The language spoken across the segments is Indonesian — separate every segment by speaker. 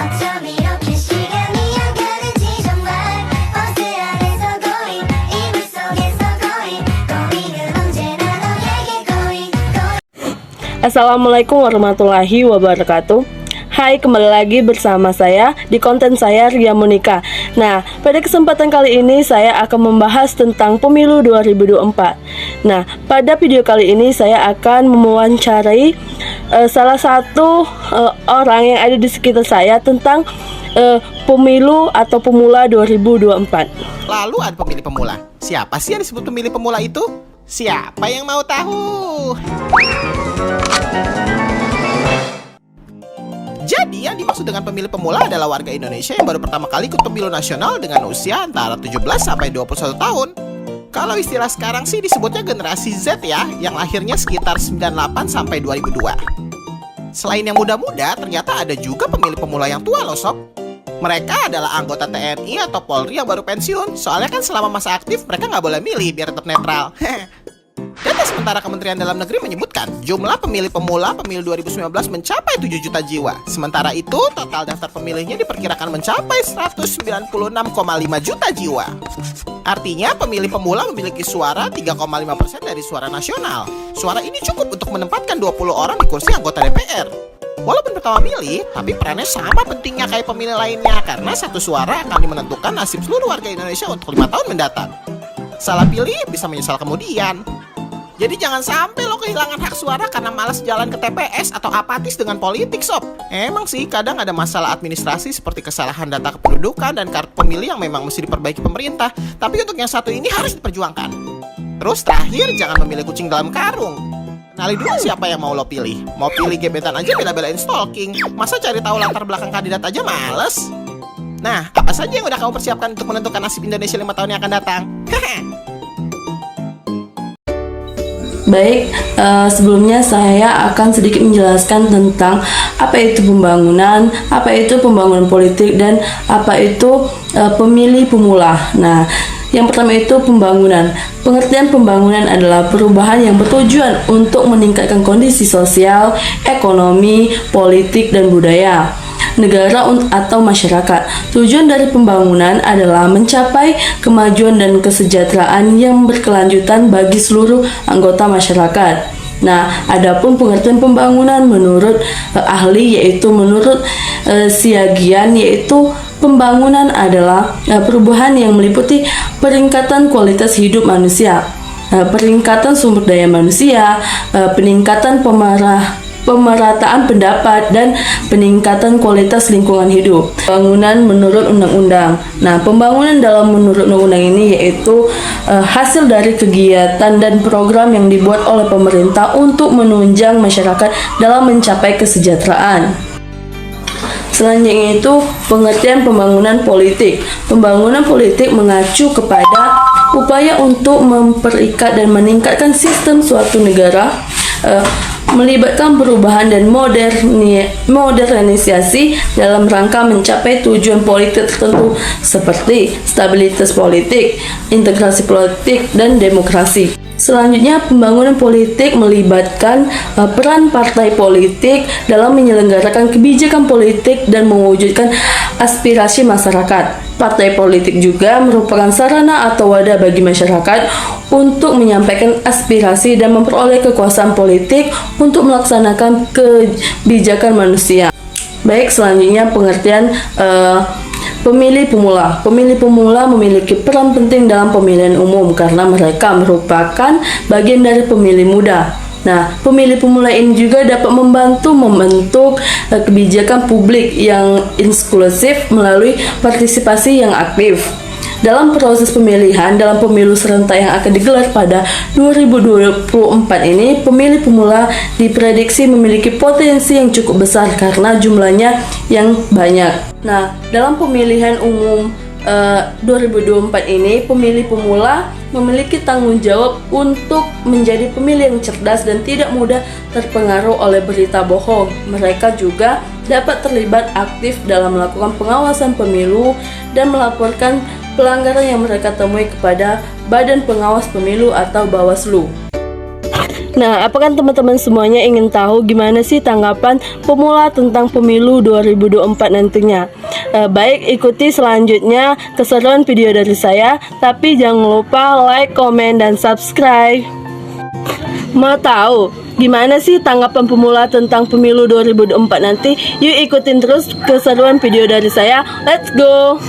Speaker 1: 어쩜 이렇게 시간이 안 가는지 정말 버스 안에서 고인 이불 속에서 고인은 언제나 너에게 고인.
Speaker 2: Assalamualaikum warahmatullahi wabarakatuh. Hai, kembali lagi bersama saya di konten saya Ria Monika. Nah, pada kesempatan kali ini saya akan membahas tentang pemilu 2024. Nah, pada video kali ini saya akan mewawancarai salah satu orang yang ada di sekitar saya tentang pemilu atau pemula 2024.
Speaker 3: Lalu ada pemilih pemula. Siapa sih yang disebut pemilih pemula itu? Siapa yang mau tahu? Jadi yang dimaksud dengan pemilih pemula adalah warga Indonesia yang baru pertama kali ikut pemilu nasional dengan usia antara 17 sampai 21 tahun. Kalau istilah sekarang sih disebutnya generasi Z ya, yang lahirnya sekitar 98 sampai 2002. Selain yang muda-muda, ternyata ada juga pemilih pemula yang tua loh sob. Mereka adalah anggota TNI atau Polri yang baru pensiun. Soalnya kan selama masa aktif mereka nggak boleh milih biar tetap netral. Data sementara Kementerian Dalam Negeri menyebutkan jumlah pemilih pemula pemilu 2019 mencapai 7 juta jiwa. Sementara itu, total daftar pemilihnya diperkirakan mencapai 196,5 juta jiwa. Artinya, pemilih pemula memiliki suara 3,5% dari suara nasional. Suara ini cukup untuk menempatkan 20 orang di kursi anggota DPR. Walaupun pertama milih, tapi perannya sama pentingnya kayak pemilih lainnya, karena satu suara akan menentukan nasib seluruh warga Indonesia untuk 5 tahun mendatang. Salah pilih bisa menyesal kemudian. Jadi jangan sampai lo kehilangan hak suara karena malas jalan ke TPS atau apatis dengan politik sob. Emang sih kadang ada masalah administrasi seperti kesalahan data kependudukan dan kartu pemilih yang memang mesti diperbaiki pemerintah. Tapi untuk yang satu ini harus diperjuangkan. Terus terakhir, jangan memilih kucing dalam karung. Kenali dulu siapa yang mau lo pilih. Mau pilih gebetan aja bela-belain stalking. Masa cari tahu latar belakang kandidat aja males? Nah, apa saja yang udah kamu persiapkan untuk menentukan nasib Indonesia 5 tahun yang akan datang?
Speaker 2: Baik, sebelumnya saya akan sedikit menjelaskan tentang apa itu pembangunan, apa itu pembangunan politik, dan apa itu pemilih pemula. Nah, yang pertama itu pembangunan. Pengertian pembangunan adalah perubahan yang bertujuan untuk meningkatkan kondisi sosial, ekonomi, politik, dan budaya negara atau masyarakat. Tujuan dari pembangunan adalah mencapai kemajuan dan kesejahteraan yang berkelanjutan bagi seluruh anggota masyarakat. Nah, adapun pengertian pembangunan menurut ahli yaitu menurut Siagian, yaitu pembangunan adalah perubahan yang meliputi peningkatan kualitas hidup manusia, peningkatan sumber daya manusia, peningkatan pemerataan pendapat, dan peningkatan kualitas lingkungan hidup. Pembangunan menurut undang-undang. Nah, pembangunan dalam menurut undang-undang ini yaitu hasil dari kegiatan dan program yang dibuat oleh pemerintah untuk menunjang masyarakat dalam mencapai kesejahteraan. Selanjutnya itu pengertian pembangunan politik. Pembangunan politik mengacu kepada upaya untuk memperikat dan meningkatkan sistem suatu negara, melibatkan perubahan dan modernisasi dalam rangka mencapai tujuan politik tertentu seperti stabilitas politik, integrasi politik, dan demokrasi. Selanjutnya, pembangunan politik melibatkan peran partai politik dalam menyelenggarakan kebijakan politik dan mewujudkan aspirasi masyarakat. Partai politik juga merupakan sarana atau wadah bagi masyarakat untuk menyampaikan aspirasi dan memperoleh kekuasaan politik untuk melaksanakan kebijakan manusia. Baik, selanjutnya pengertian pemilih pemula. Pemilih pemula memiliki peran penting dalam pemilihan umum karena mereka merupakan bagian dari pemilih muda. Nah, pemilih pemula ini juga dapat membantu membentuk kebijakan publik yang inklusif melalui partisipasi yang aktif. Dalam proses pemilihan dalam pemilu serentak yang akan digelar pada 2024 ini, pemilih pemula diprediksi memiliki potensi yang cukup besar karena jumlahnya yang banyak. Nah, dalam pemilihan umum 2024 ini, pemilih pemula memiliki tanggung jawab untuk menjadi pemilih yang cerdas dan tidak mudah terpengaruh oleh berita bohong. Mereka juga dapat terlibat aktif dalam melakukan pengawasan pemilu dan melaporkan pelanggaran yang mereka temui kepada Badan Pengawas Pemilu atau Bawaslu. Nah, apakah teman-teman semuanya ingin tahu gimana sih tanggapan pemula tentang pemilu 2024 nantinya? Baik, ikuti selanjutnya keseruan video dari saya, tapi jangan lupa like, komen, dan subscribe. Mau tahu gimana sih tanggapan pemula tentang pemilu 2024 nanti? Yuk ikutin terus keseruan video dari saya. Let's go!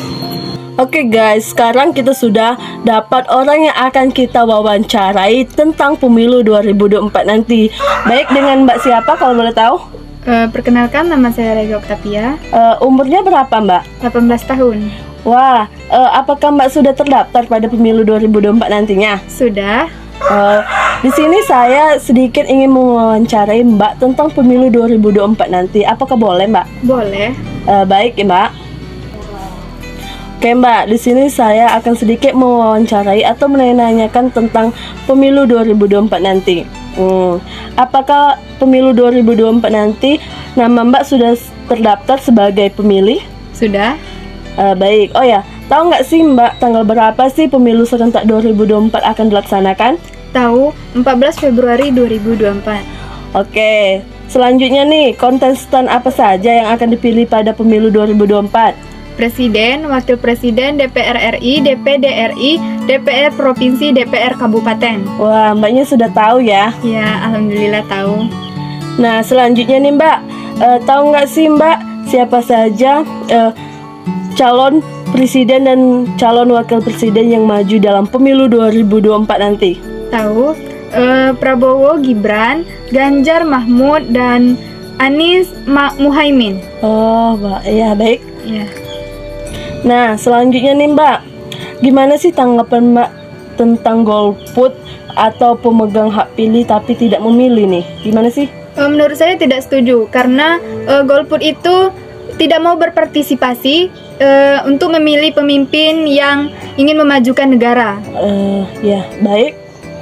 Speaker 2: Oke guys, sekarang kita sudah dapat orang yang akan kita wawancarai tentang pemilu 2024 nanti. Baik, dengan Mbak siapa kalau boleh tahu?
Speaker 4: Perkenalkan, nama saya Rega Octavia,
Speaker 2: Umurnya berapa Mbak?
Speaker 4: 18 tahun.
Speaker 2: Wah, apakah Mbak sudah terdaftar pada pemilu 2024 nantinya?
Speaker 4: Sudah.
Speaker 2: Di sini saya sedikit ingin mewawancarai Mbak tentang pemilu 2024 nanti. Apakah boleh Mbak?
Speaker 4: Boleh.
Speaker 2: Baik ya Mbak. Oke Mbak, di sini saya akan sedikit mewawancarai atau menanyakan tentang pemilu 2024 nanti. Apakah pemilu 2024 nanti nama Mbak sudah terdaftar sebagai pemilih?
Speaker 4: Sudah.
Speaker 2: Baik. Oh ya, tahu nggak sih Mbak tanggal berapa sih pemilu serentak 2024 akan dilaksanakan?
Speaker 4: Tahu, 14 Februari 2024.
Speaker 2: Oke, selanjutnya nih, kontestan apa saja yang akan dipilih pada pemilu 2024?
Speaker 4: Presiden, Wakil Presiden, DPR RI, DPD RI, DPR Provinsi, DPR Kabupaten.
Speaker 2: Wah, Mbaknya sudah tahu ya?
Speaker 4: Ya, alhamdulillah tahu.
Speaker 2: Nah, selanjutnya nih Mbak, tahu nggak sih Mbak siapa saja calon presiden dan calon wakil presiden yang maju dalam pemilu 2024 nanti?
Speaker 4: Tahu, Prabowo Gibran, Ganjar Mahfud, dan Anies Muhaimin.
Speaker 2: Oh, Mbak, ya baik.
Speaker 4: Ya.
Speaker 2: Nah, selanjutnya nih Mbak, gimana sih tanggapan Mbak tentang golput atau pemegang hak pilih tapi tidak memilih nih? Gimana sih?
Speaker 4: Menurut saya tidak setuju karena golput itu tidak mau berpartisipasi untuk memilih pemimpin yang ingin memajukan negara.
Speaker 2: Ya, baik.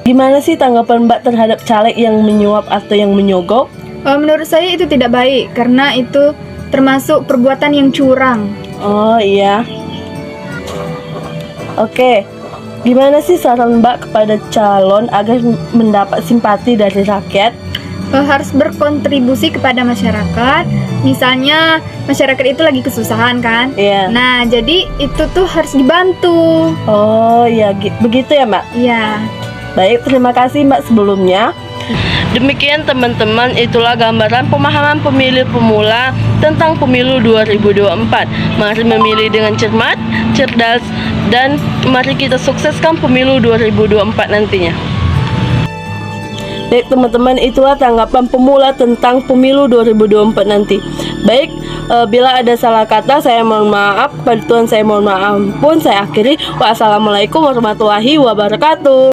Speaker 2: Gimana sih tanggapan Mbak terhadap caleg yang menyuap atau yang menyogok?
Speaker 4: Menurut saya itu tidak baik karena itu termasuk perbuatan yang curang.
Speaker 2: Oh iya. Oke. Gimana sih saran Mbak kepada calon agar mendapat simpati dari rakyat?
Speaker 4: Harus berkontribusi kepada masyarakat. Misalnya masyarakat itu lagi kesusahan kan?
Speaker 2: Iya.
Speaker 4: Nah, jadi itu tuh harus dibantu.
Speaker 2: Oh iya, begitu ya Mbak?
Speaker 4: Iya.
Speaker 2: Baik, terima kasih Mbak sebelumnya. Demikian teman-teman, itulah gambaran pemahaman pemilih pemula tentang pemilu 2024. Mari memilih dengan cermat, cerdas, dan mari kita sukseskan pemilu 2024 nantinya. Baik teman-teman, itulah tanggapan pemula tentang pemilu 2024 nanti. Baik, bila ada salah kata saya mohon maaf, kepada Tuhan saya mohon maaf pun. Saya akhiri, wassalamualaikum warahmatullahi wabarakatuh.